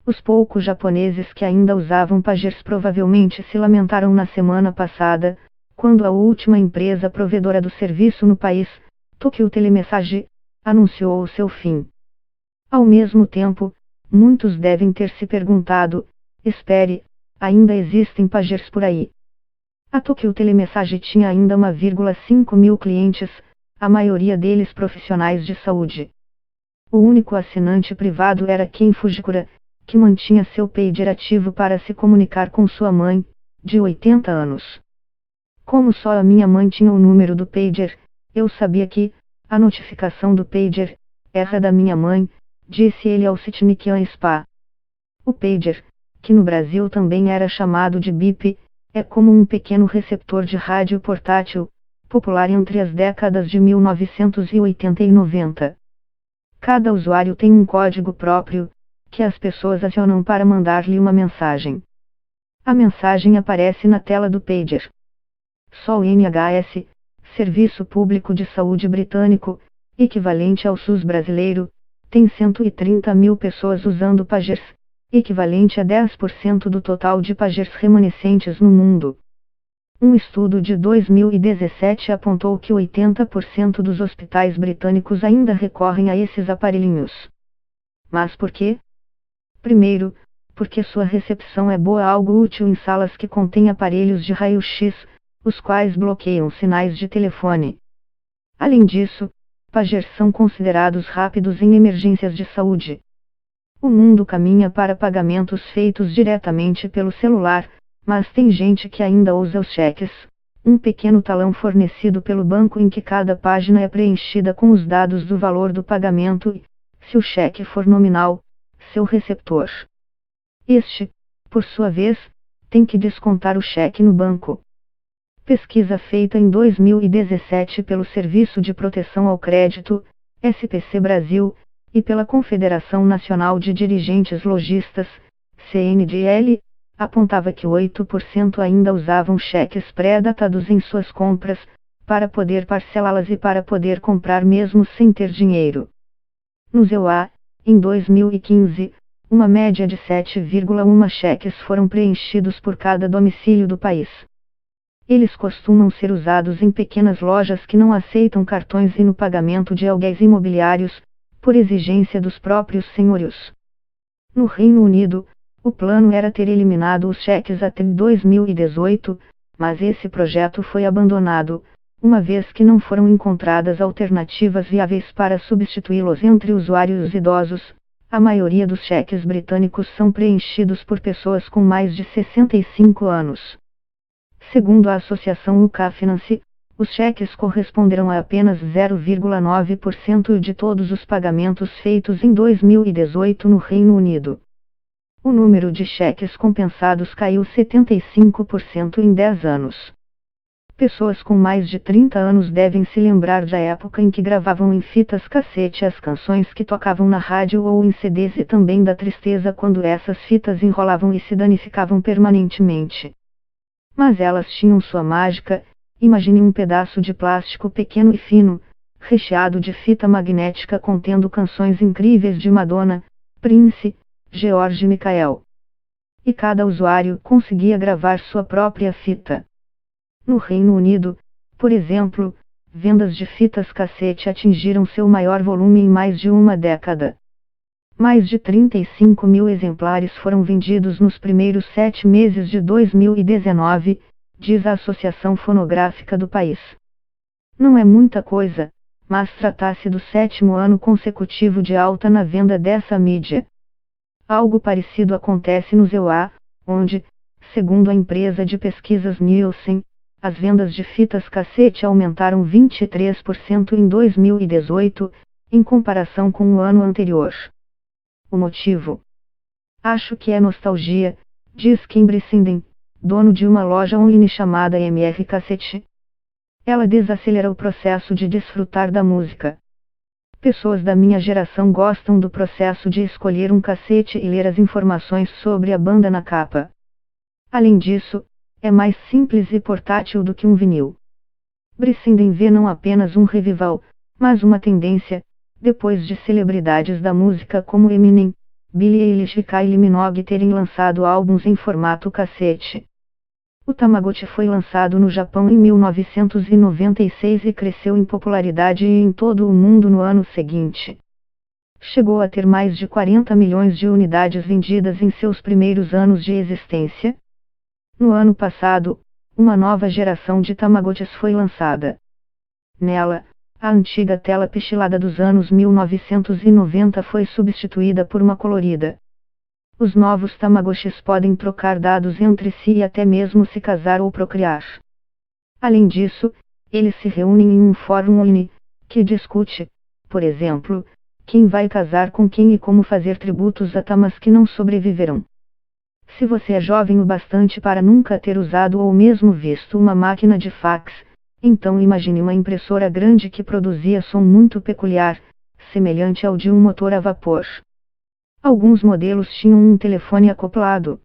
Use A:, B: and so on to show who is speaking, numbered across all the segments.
A: Os poucos japoneses que ainda usavam pagers provavelmente se lamentaram na semana passada, quando a última empresa provedora do serviço no país, Tokyo Telemessage, anunciou o seu fim. Ao mesmo tempo, muitos devem ter se perguntado: espere, ainda existem pagers por aí? A Tokyo Telemessage tinha ainda 1,5 mil clientes, a maioria deles profissionais de saúde. O único assinante privado era Ken Fujikura, que mantinha seu pager ativo para se comunicar com sua mãe, de 80 anos. Como só a minha mãe tinha o número do pager, eu sabia que a notificação do pager era da minha mãe, disse ele ao Sitnikian Spa. O pager, que no Brasil também era chamado de bip, é como um pequeno receptor de rádio portátil, popular entre as décadas de 1980 e 90. Cada usuário tem um código próprio, que as pessoas acionam para mandar-lhe uma mensagem. A mensagem aparece na tela do pager. Só o NHS, Serviço Público de Saúde Britânico, equivalente ao SUS brasileiro, tem 130 mil pessoas usando pagers, equivalente a 10% do total de pagers remanescentes no mundo. Um estudo de 2017 apontou que 80% dos hospitais britânicos ainda recorrem a esses aparelhinhos. Mas por quê? Primeiro, porque sua recepção é boa, algo útil em salas que contêm aparelhos de raio-x, os quais bloqueiam sinais de telefone. Além disso, pagers são considerados rápidos em emergências de saúde. O mundo caminha para pagamentos feitos diretamente pelo celular, mas tem gente que ainda usa os cheques, um pequeno talão fornecido pelo banco em que cada página é preenchida com os dados do valor do pagamento e, se o cheque for nominal, seu receptor. Este, por sua vez, tem que descontar o cheque no banco. Pesquisa feita em 2017 pelo Serviço de Proteção ao Crédito, SPC Brasil, e pela Confederação Nacional de Dirigentes Lojistas, CNDL, apontava que 8% ainda usavam cheques pré-datados em suas compras, para poder parcelá-las e para poder comprar mesmo sem ter dinheiro. No ZEUA, em 2015, uma média de 7,1 cheques foram preenchidos por cada domicílio do país. Eles costumam ser usados em pequenas lojas que não aceitam cartões e no pagamento de aluguéis imobiliários, por exigência dos próprios senhorios. No Reino Unido, o plano era ter eliminado os cheques até 2018, mas esse projeto foi abandonado, uma vez que não foram encontradas alternativas viáveis para substituí-los entre usuários idosos. A maioria dos cheques britânicos são preenchidos por pessoas com mais de 65 anos. Segundo a associação UK Finance, os cheques corresponderão a apenas 0,9% de todos os pagamentos feitos em 2018 no Reino Unido. O número de cheques compensados caiu 75% em 10 anos. Pessoas com mais de 30 anos devem se lembrar da época em que gravavam em fitas cassete as canções que tocavam na rádio ou em CDs e também da tristeza quando essas fitas enrolavam e se danificavam permanentemente. Mas elas tinham sua mágica. Imagine um pedaço de plástico pequeno e fino, recheado de fita magnética contendo canções incríveis de Madonna, Prince, George Michael. E cada usuário conseguia gravar sua própria fita. No Reino Unido, por exemplo, vendas de fitas cassete atingiram seu maior volume em mais de uma década. Mais de 35 mil exemplares foram vendidos nos primeiros 7 meses de 2019, diz a Associação Fonográfica do país. Não é muita coisa, mas trata-se do 7º ano consecutivo de alta na venda dessa mídia. Algo parecido acontece no ZEUA, onde, segundo a empresa de pesquisas Nielsen, as vendas de fitas cassete aumentaram 23% em 2018, em comparação com o ano anterior. O motivo? Acho que é nostalgia, diz Kimberly Sinden, dono de uma loja online chamada MR Cassette. Ela desacelera o processo de desfrutar da música. Pessoas da minha geração gostam do processo de escolher um cassete e ler as informações sobre a banda na capa. Além disso, é mais simples e portátil do que um vinil. Brissenden vê não apenas um revival, mas uma tendência, depois de celebridades da música como Eminem, Billie Eilish e Kylie Minogue terem lançado álbuns em formato cassete. O Tamagotchi foi lançado no Japão em 1996 e cresceu em popularidade em todo o mundo no ano seguinte. Chegou a ter mais de 40 milhões de unidades vendidas em seus primeiros anos de existência. No ano passado, uma nova geração de Tamagotchis foi lançada. Nela, a antiga tela pichilada dos anos 1990 foi substituída por uma colorida. Os novos Tamagotchis podem trocar dados entre si e até mesmo se casar ou procriar. Além disso, eles se reúnem em um fórum online, que discute, por exemplo, quem vai casar com quem e como fazer tributos a tamas que não sobreviverão. Se você é jovem o bastante para nunca ter usado ou mesmo visto uma máquina de fax, então imagine uma impressora grande que produzia som muito peculiar, semelhante ao de um motor a vapor. Alguns modelos tinham um telefone acoplado.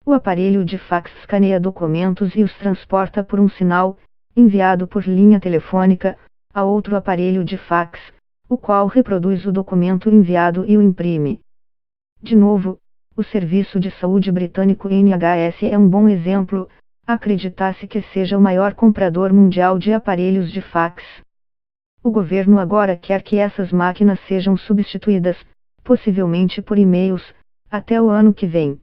A: O aparelho de fax escaneia documentos e os transporta por um sinal, enviado por linha telefônica, a outro aparelho de fax, o qual reproduz o documento enviado e o imprime. De novo, o Serviço de Saúde britânico NHS é um bom exemplo. Acredita-se que seja o maior comprador mundial de aparelhos de fax. O governo agora quer que essas máquinas sejam substituídas, possivelmente por e-mails, até o ano que vem.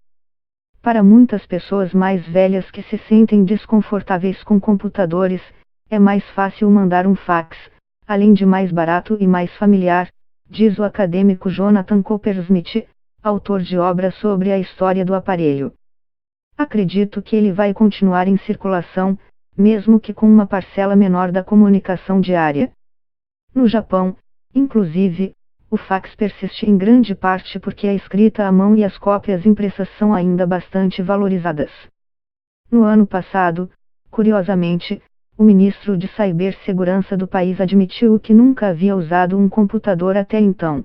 A: Para muitas pessoas mais velhas que se sentem desconfortáveis com computadores, é mais fácil mandar um fax, além de mais barato e mais familiar, diz o acadêmico Jonathan Coppersmith, autor de obras sobre a história do aparelho. Acredito que ele vai continuar em circulação, mesmo que com uma parcela menor da comunicação diária. No Japão, inclusive, o fax persiste em grande parte porque a escrita à mão e as cópias impressas são ainda bastante valorizadas. No ano passado, curiosamente, o ministro de Cibersegurança do país admitiu que nunca havia usado um computador até então.